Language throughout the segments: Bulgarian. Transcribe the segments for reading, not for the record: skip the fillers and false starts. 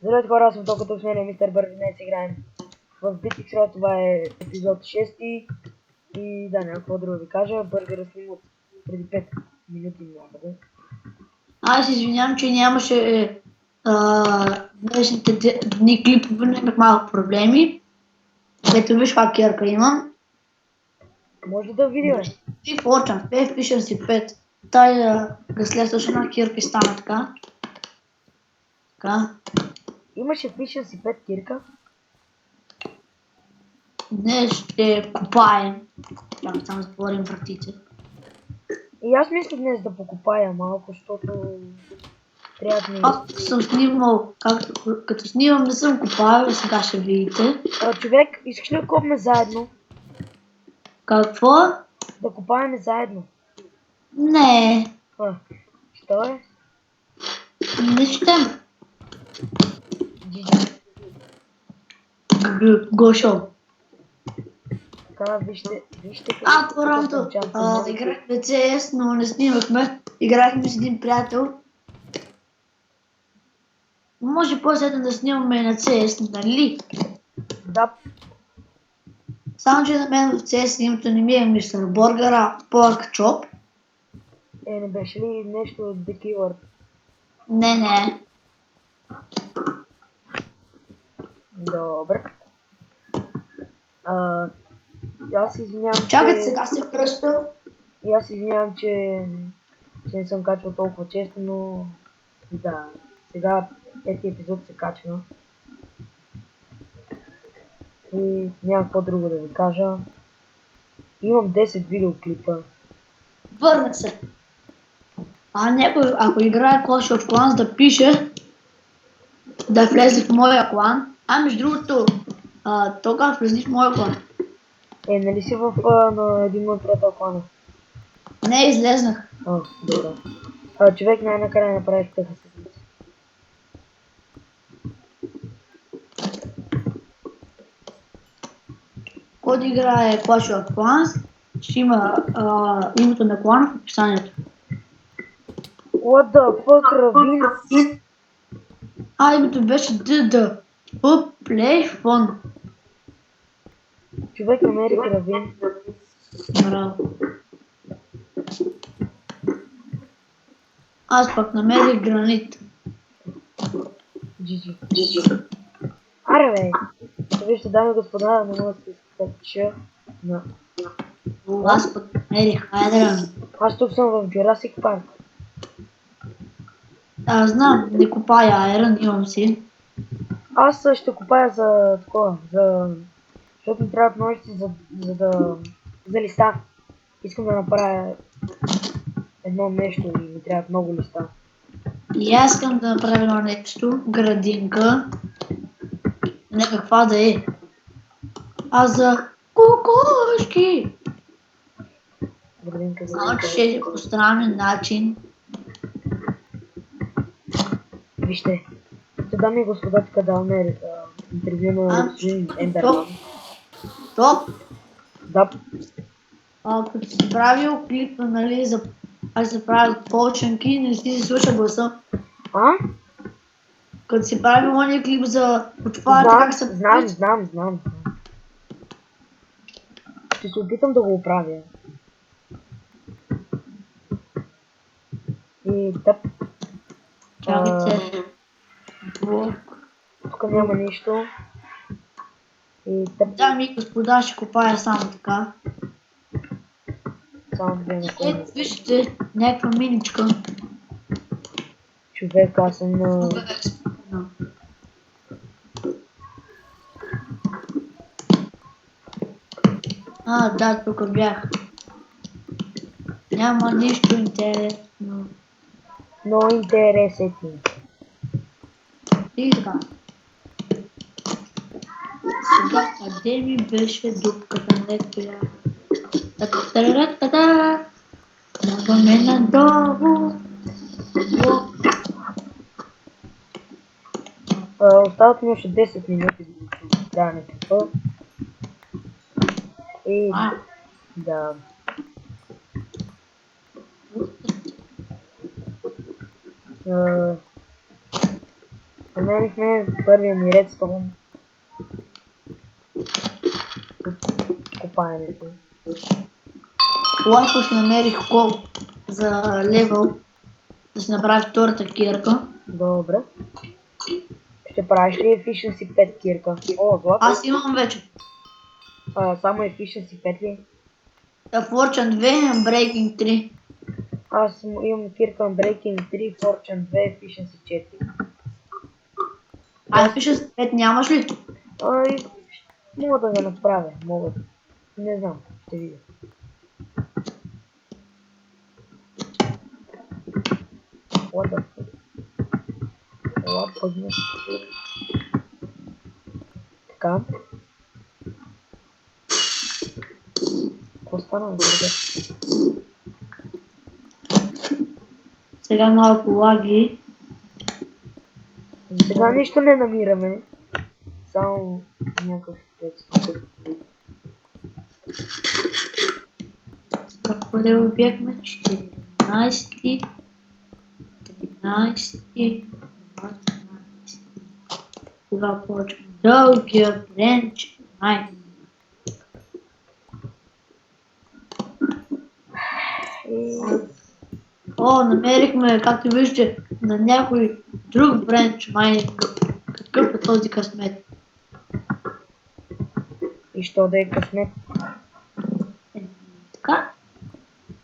Здравейте хора, аз съм толкова с мен мистер Бързи. Днес играем в Bit X. Това е епизод 6 и да, няма какво друго ви кажа. Бъргера снимам от преди 5 минути някъде. Аз извинявам, че нямаше днешните дни клипове, но имах малко проблеми. Ето виж каква кирка имам. Може ли да видим? И форчам, впишем си 5. Тая да следваш една кирка и стана така. Така. Имаше пиша си 5 кирка. Днес ще копаем. Чакай, само затворим вратите. И аз мисля днес да покопая малко, защото трябва да ми... Аз съм снимал, като снимам не съм копал, сега ще видите. Човек, искаш ли да копме заедно? Какво? Да копаем заедно. Не, Що е? не щем. Джиджи. Гошо. Така, вижте. Това работа. Играхме CS, но не снимахме. Играхме с един приятел. Може по-следно да снимаме на CS, нали? Да. Само, че на мен в CS името не ми е Мистер Бургер, а Pork Chop. Не беше ли нещо от The Keyword? Не. Добре. Аз извинявам, Чакайте, сега се кръща. И аз извинявам, че не съм качвал толкова често, но да, сега ети епизод се качва. И няма какво друго да ви кажа. Имам 10 видеоклипа. Върна се. Някой, ако играе Clash of Clans, да пише да влезе в моя клан. Между другото, тогава влезли в моя клан. Нали си на един мой приятел клана? Не, излезнах. Добре. Човек най-накрая направих така седмица. Който играе Clash of Clans, ще има името на клана в описанието. What the fuck, Равин? Името беше DD. Play Fun. Човек намерих Равин. Браво. Аз пък намерих гранит. Джиджи. Аре бе! Вижте, дами и господа, не мога да се изкача на... Аз пък намерих айдран. Аз тук съм в Jurassic Park. Знам, не копая айрон, имам си. Аз ще купая за такова, защото ми трябват ножици за листа. Искам да направя едно нещо и ми трябват много листа. И аз искам да направя едно нещо, градинка. Не каква да е. За кокошки. Градинка за Само че ще е по странен начин. Вижте, дами и господа, тук даваме интервю на господин Ендерман. Топ. Да. Като си правил клип, нали, аз се правил поченки, не си слуша гласа. Като си правил ония клип за почвата, как се... Знам. Ще се опитам да го оправя. И тъп. Чакайте. Тук няма нищо. И тъп. Дами и господа, ще копая само така. Само две на коня. Вижте, някаква миничка. Човек, аз съм на... Да, тук бях. Няма нищо интересно. Но интересен ти. И така. Сега, къде ми беше дупката? Нето я... Та-та-та-та-та-та! Нагаме надолу. Остават ми още 10 минути за края на клипа. И... да... Намерихме първия ми редстоун. Копаенето. Лайко ще намерих кол за левел да си направи втората кирка. Добре. Ще правиш ли Efficiency 5 кирка? О, злато. Аз имам вече. Само Efficiency 5 ли? Fortune 2, Breaking 3. Аз имам кирка Breaking 3, Fortune 2, Efficiency 4. А Efficiency 5 нямаш ли? Мога да го направя, мога. Не знам, ще видя. What the fuck? Това пъгна. Така. Какво стана, друга? Сега малко лаги. Сега нищо не намираме. Само някакъв текст. Какво да убягме? 14, 13, 12. Кога почва? Дългия бренч. О, намерихме, както виждате, на някой друг бренч майнинг. Какъв е този късмет? И що да е късмет? Така.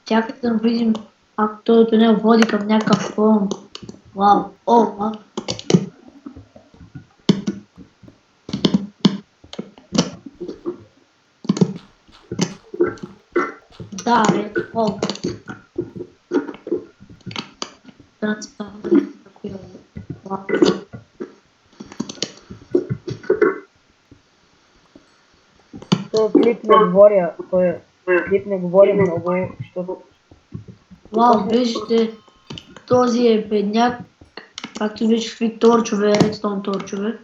Чакайте да видим, ако той до него води към някакъв фон. Вау, о, вау. Да, е, о. Трансформация, вау. Този клип не говоря, много, защото... Вау, вижте, този е бедняк, както виждаш какви торчове, редстоун торчове.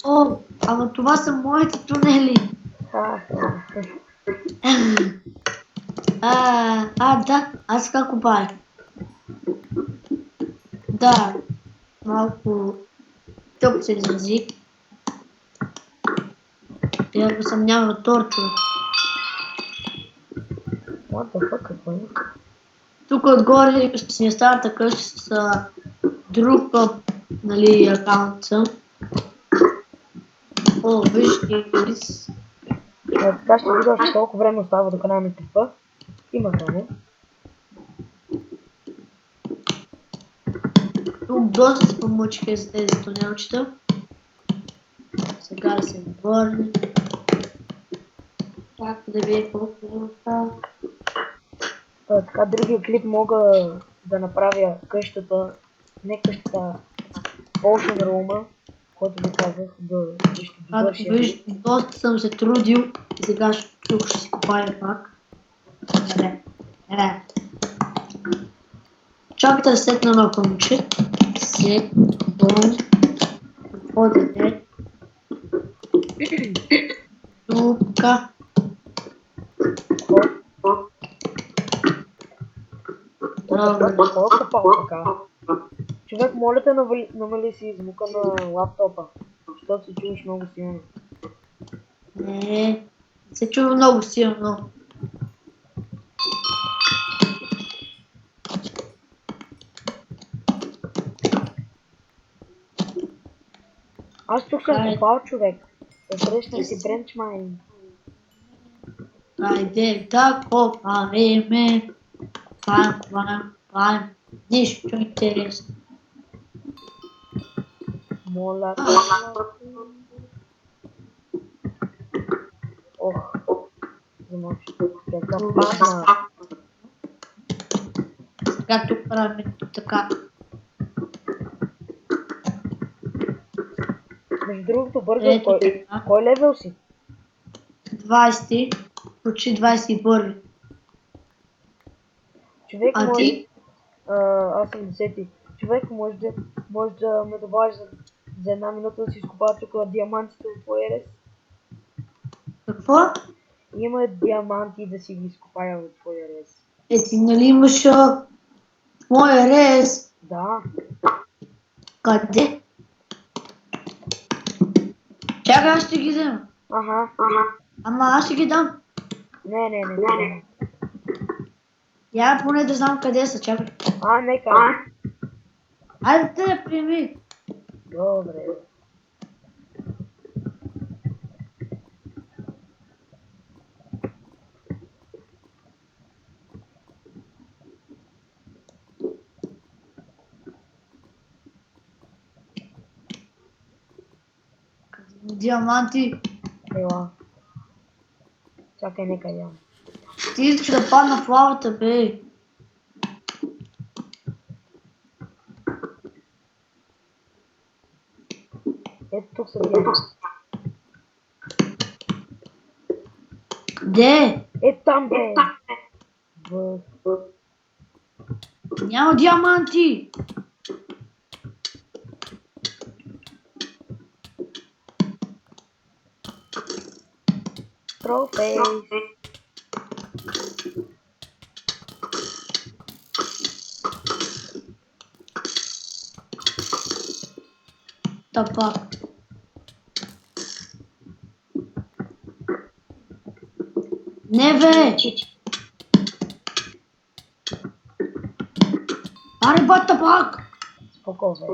О, ама това са моите тунели. Да, аз така копая. Да, малко тъп се изрази. Трябва съм нямал торчове. What the fuck, какво е? Тук отгоре си е старата къща с друг нали, акаунт съм. О, вижте, Така ще видя още колко време остава до канала ми клипа. Има време. Тук доста се помучиха за тези тунелчета. Сега да се върне. Как да видя колко време остава. Така, другия клип мога да направя къщата, не къщата, Ocean Room, който ви казах да ще довършим. Виж, доста съм се трудил и сега тук ще си копая пак. Чакайте да сетна малко момче. Какво да е? Тука. Какво копал така? Човек, моля те, намали си звука на лаптопа, защото се чуваш много силно. Не се чува много силно. Аз тук съм копал, човек. Да срещна си бренч майнинг. Хайде да копаеме. Пам. Нищо интересно. Моля те. Ох. Замълчи. Сега падна. Сега тук правим така. Между другото, бързо, кой левел си? 20, почти 21. Човек А може... ти? Аз съм 10. Човек може да ме добавиш за една минута да си изкопая тук диамантите от твоя рез. Какво? Има диаманти да си ги изкопая от твоя рез. Ти нали имаш моя рез? Да. Къде? Чакай, аз ще ги взема. Аха. Ама аз ще ги дам. Не. Я поне да знам къде са, чакай. Нека. Айде те, приеми. Добре. Диаманти. Ела. Чакай, нека ям. Ти искаш да падна в лавата, бе. Ето тук са диаманти. Де? Ето там, бе. Няма диаманти. Трофей. Тапак. Не, бе. Аре, бат, тапак. Споко, бе.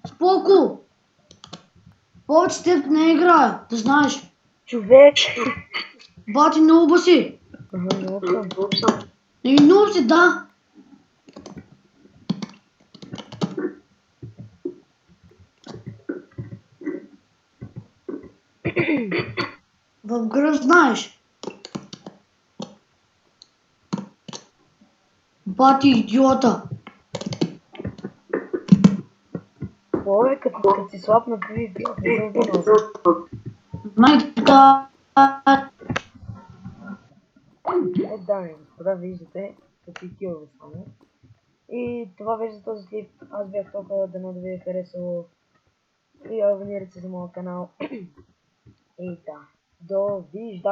Споко. Повече с теб не играя, да знаеш. Човек. Бати, нуба си. Много съм. И нуб си, да. В гръб знаеш. Бати, идиота. Бе, като си слаб на PvP, аз не съм виновен. Майката. Дами и господа, виждате какви килове стане. И това беше за този клип. Аз бях толкова, дано да ви е харесало. И абонирайте се за моя канал. И да, довиждане!